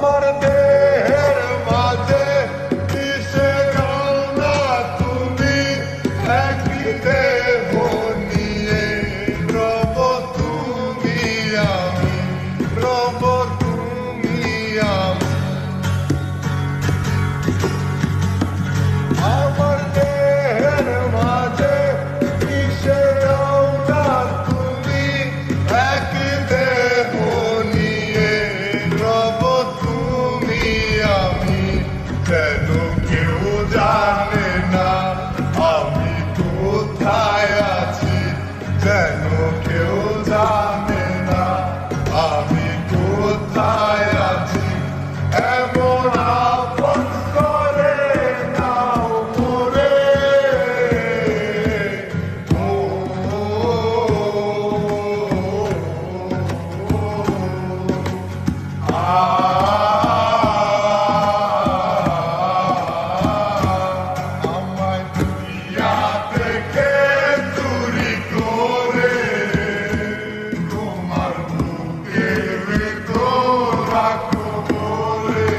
আমার দেহের মাঝে মিশে যাও না তুমি, একই দেহ নিয়ে রব তুমি আমি, রব তুমি আমি। আমার দেহের মাঝে মিশে যাও না তুমি, একই দেহ নিয়ে রব তুমি আমি। যেন কেউ জানে না আমি কোথায় আছি, যেন কেউ জানে না আমি কোথায় আছি। এমন আপন করে নাও মোরে, আমায় দুনিয়া থেকে চুরি করে তোমার বুকের ভেতর রাখো বলে।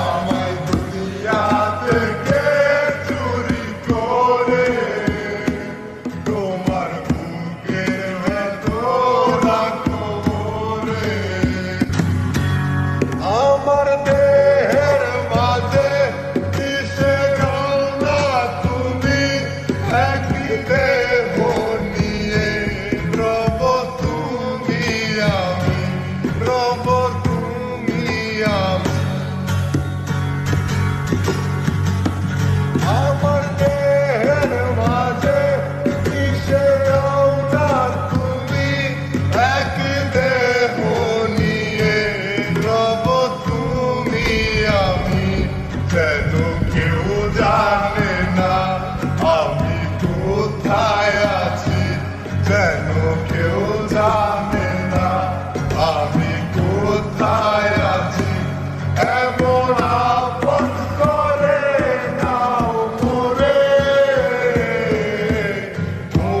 আমায় দুনিয়া থেকে চুরি করে তোমার বুকের ভেতর রাখো বলে। আমার দেহের মাঝে মিশে যাও না তুমি, একই দেহ নিয়ে রব তুমি আমি, রব তুমি আমি। আমার দেহের মাঝে মিশে যাও না তুমি, একই দেহ নিয়ে রব তুমি আমি। যেন কেউ জানে না আমি কোথায় আছি, যেন কেউ জানে না আমি কোথায় আছি। এমন আপন করে নাও মোরে, ও